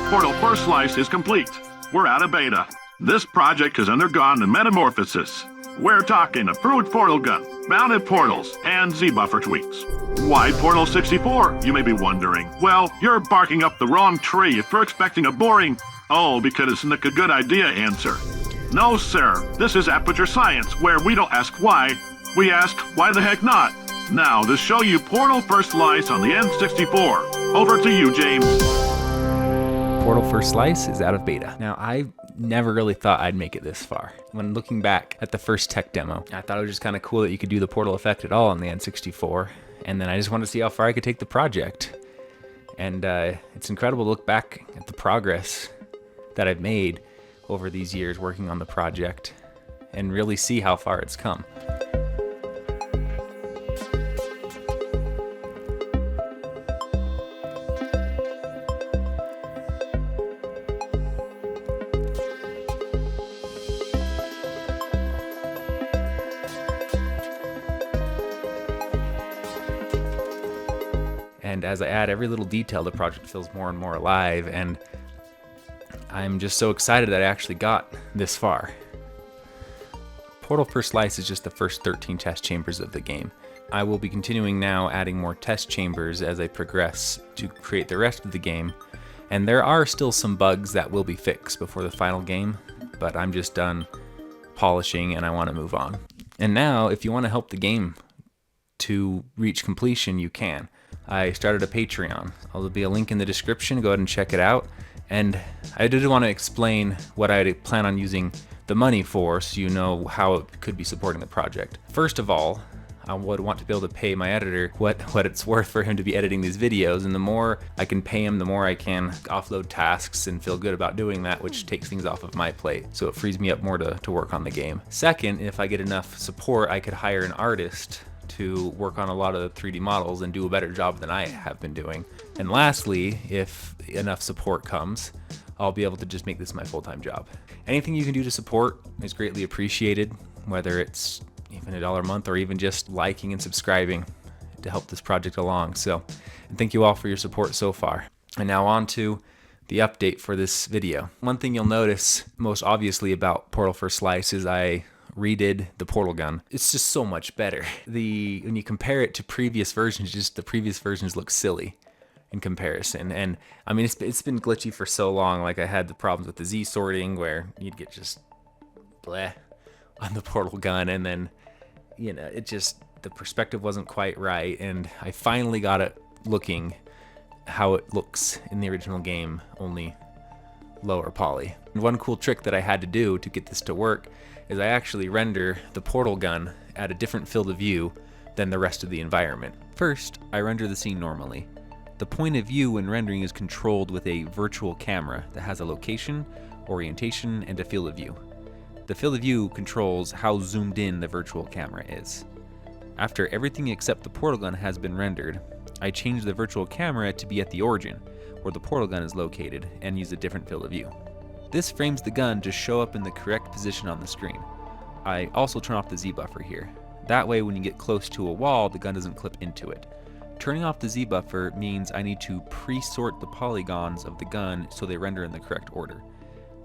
Portal First Slice is complete. We're out of beta. This project has undergone a metamorphosis. We're talking approved portal gun, mounted portals, and Zbuffer tweaks. Why Portal 64, you may be wondering? Well, you're barking up the wrong tree if you're expecting a boring, "oh, because it's a good idea" answer. No, sir. This is Aperture Science, where we don't ask why, we ask why the heck not. Now, to show you Portal First Slice on the N64. Over to you, James. Portal First Slice is out of beta. Now, I never really thought I'd make it this far. When looking back at the first tech demo, I thought it was just kind of cool that you could do the portal effect at all on the N64, and then I just wanted to see how far I could take the project. And it's incredible to look back at the progress that I've made over these years working on the project and really see how far it's come. And as I add every little detail, the project feels more and more alive, and I'm just so excited that I actually got this far. Portal First Slice is just the first 13 test chambers of the game. I will be continuing now adding more test chambers as I progress to create the rest of the game, and there are still some bugs that will be fixed before the final game, but I'm just done polishing and I want to move on. And now, if you want to help the game to reach completion, you can. I started a Patreon. There'll be a link in the description. Go ahead and check it out. And I did want to explain what I plan on using the money for, so you know how it could be supporting the project. First of all, I would want to be able to pay my editor what it's worth for him to be editing these videos, and the more I can pay him, the more I can offload tasks and feel good about doing that, which takes things off of my plate, so it frees me up more to work on the game. Second, if I get enough support, I could hire an artist to work on a lot of the 3D models and do a better job than I have been doing. And lastly, if enough support comes, I'll be able to just make this my full-time job. Anything you can do to support is greatly appreciated, whether it's even $1 a month or even just liking and subscribing to help this project along. So, and thank you all for your support so far. And now on to the update for this video. One thing you'll notice most obviously about Portal First Slice is I redid the portal gun. It's just so much better. When you compare it to previous versions, just the previous versions look silly in comparison. And I mean, it's been glitchy for so long. Like I had the problems with the Z sorting where you'd get just bleh on the portal gun, and then it just, the perspective wasn't quite right, and I finally got it looking how it looks in the original game, only lower poly. And one cool trick that I had to do to get this to work is I actually render the portal gun at a different field of view than the rest of the environment. First, I render the scene normally. The point of view when rendering is controlled with a virtual camera that has a location, orientation, and a field of view. The field of view controls how zoomed in the virtual camera is. After everything except the portal gun has been rendered, I change the virtual camera to be at the origin, where the portal gun is located, and use a different field of view. This frames the gun to show up in the correct position on the screen. I also turn off the Z-buffer here. That way when you get close to a wall, the gun doesn't clip into it. Turning off the Z-buffer means I need to pre-sort the polygons of the gun so they render in the correct order.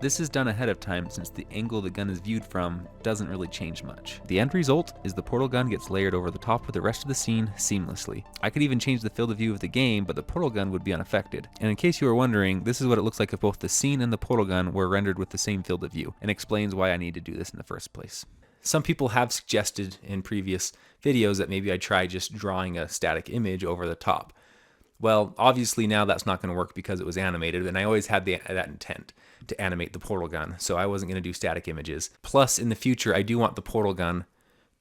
This is done ahead of time since the angle the gun is viewed from doesn't really change much. The end result is the portal gun gets layered over the top of the rest of the scene seamlessly. I could even change the field of view of the game, but the portal gun would be unaffected. And in case you were wondering, this is what it looks like if both the scene and the portal gun were rendered with the same field of view, and explains why I need to do this in the first place. Some people have suggested in previous videos that maybe I try just drawing a static image over the top. Well, obviously now that's not going to work because it was animated, and I always had that intent to animate the portal gun, so I wasn't going to do static images. Plus, in the future, I do want the portal gun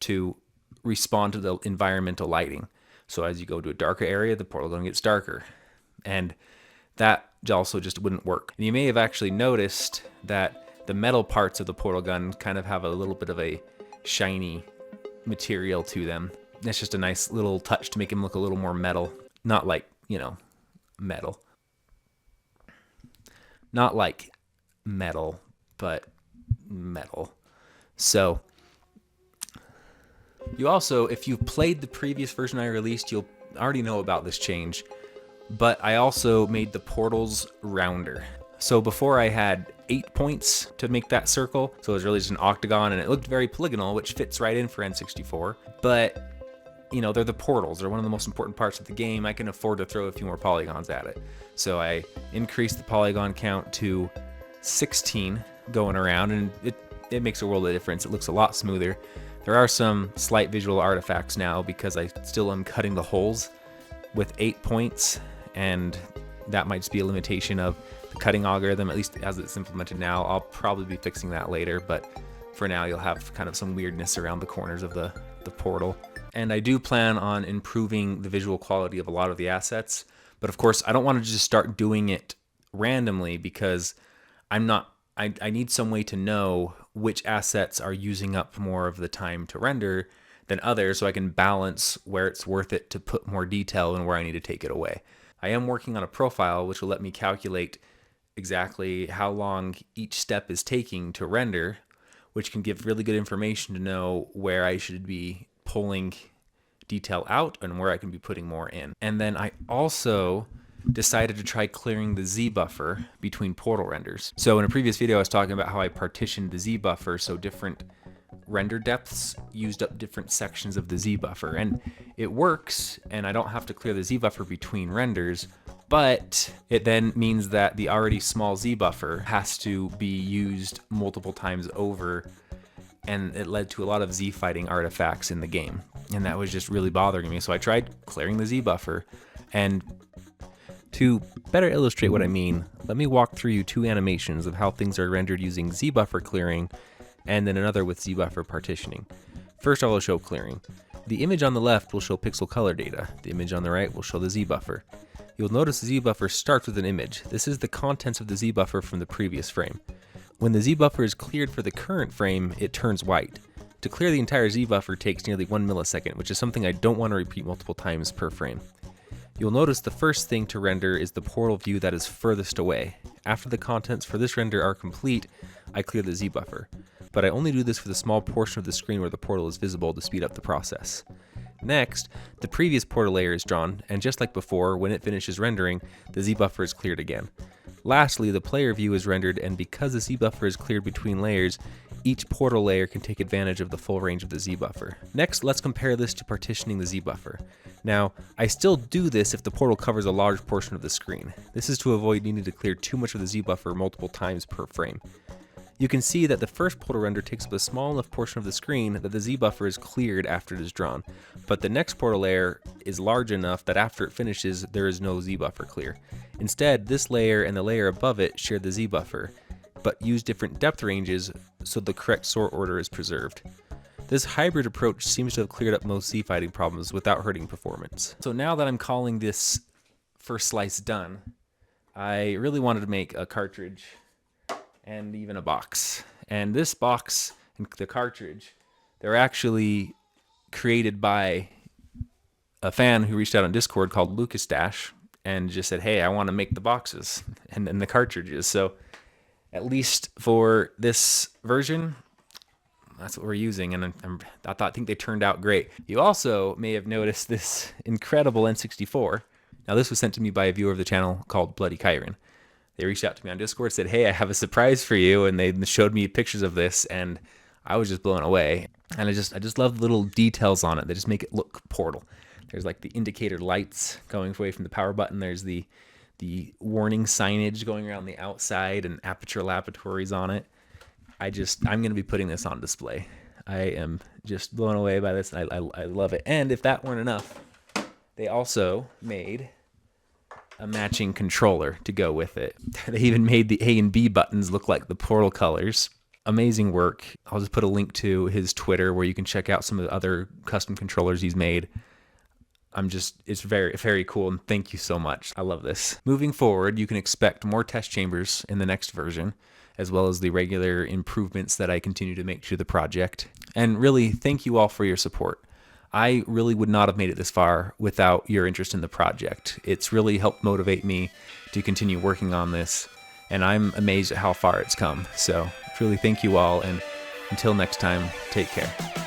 to respond to the environmental lighting. So as you go to a darker area, the portal gun gets darker. And that also just wouldn't work. And you may have actually noticed that the metal parts of the portal gun kind of have a little bit of a shiny material to them. That's just a nice little touch to make them look a little more metal. Not like, metal. Not like metal, but metal. So you also, if you've played the previous version I released, you'll already know about this change. but I also made the portals rounder. So before I had 8 points to make that circle, so it was really just an octagon, and it looked very polygonal, which fits right in for N64. But, you know, they're the portals. They're one of the most important parts of the game. I can afford to throw a few more polygons at it. So I increased the polygon count to 16 going around, and it makes a world of difference. It looks a lot smoother. There are some slight visual artifacts now because I still am cutting the holes with 8 points, and that might just be a limitation of the cutting algorithm, at least as it's implemented now. I'll probably be fixing that later, but for now you'll have kind of some weirdness around the corners of the portal. And I do plan on improving the visual quality of a lot of the assets, but of course I don't want to just start doing it randomly because I need some way to know which assets are using up more of the time to render than others, so I can balance where it's worth it to put more detail and where I need to take it away. I am working on a profile which will let me calculate exactly how long each step is taking to render, which can give really good information to know where I should be pulling detail out and where I can be putting more in. And then I also decided to try clearing the Z buffer between portal renders. So in a previous video I was talking about how I partitioned the Z buffer so different render depths used up different sections of the Z buffer, and it works, and I don't have to clear the Z buffer between renders, but it then means that the already small Z buffer has to be used multiple times over, and it led to a lot of Z fighting artifacts in the game, and that was just really bothering me. So I tried clearing the Z buffer, and to better illustrate what I mean, let me walk through you 2 animations of how things are rendered using Z-buffer clearing, and then another with Z-buffer partitioning. First I will show clearing. The image on the left will show pixel color data. The image on the right will show the Z-buffer. You'll notice the Z-buffer starts with an image. This is the contents of the Z-buffer from the previous frame. When the Z-buffer is cleared for the current frame, it turns white. To clear the entire Z-buffer takes nearly 1 millisecond, which is something I don't want to repeat multiple times per frame. You'll notice the first thing to render is the portal view that is furthest away. After the contents for this render are complete, I clear the Z-buffer. But I only do this for the small portion of the screen where the portal is visible to speed up the process. Next, the previous portal layer is drawn, and just like before, when it finishes rendering, the Z-buffer is cleared again. Lastly, the player view is rendered, and because the Z-buffer is cleared between layers, each portal layer can take advantage of the full range of the Z-buffer. Next, let's compare this to partitioning the Z-buffer. Now, I still do this if the portal covers a large portion of the screen. This is to avoid needing to clear too much of the Z-buffer multiple times per frame. You can see that the first portal render takes up a small enough portion of the screen that the Z-buffer is cleared after it is drawn, but the next portal layer is large enough that after it finishes, there is no Z-buffer clear. Instead, this layer and the layer above it share the Z-buffer, but use different depth ranges so the correct sort order is preserved. This hybrid approach seems to have cleared up most Z-fighting problems without hurting performance. So now that I'm calling this first slice done, I really wanted to make a cartridge and even a box. And this box and the cartridge, they're actually created by a fan who reached out on Discord called Lucas Dash and just said, hey, I want to make the boxes and the cartridges. So at least for this version, that's what we're using, and I think they turned out great. You also may have noticed this incredible N64. Now this was sent to me by a viewer of the channel called bloodykieren. They reached out to me on Discord, said, hey, I have a surprise for you, and they showed me pictures of this, and I was just blown away. And I just love the little details on it. They just make it look Portal. There's like the indicator lights going away from the power button. There's the warning signage going around the outside and aperture laboratories on it. I'm going to be putting this on display. I am just blown away by this. I love it. And if that weren't enough, they also made a matching controller to go with it. They even made the A and B buttons look like the Portal colors. Amazing work. I'll just put a link to his Twitter where you can check out some of the other custom controllers he's made. It's very, very cool, and thank you so much. I love this. Moving forward, you can expect more test chambers in the next version, as well as the regular improvements that I continue to make to the project. And really, thank you all for your support. I really would not have made it this far without your interest in the project. It's really helped motivate me to continue working on this, and I'm amazed at how far it's come. So, truly thank you all, and until next time, take care.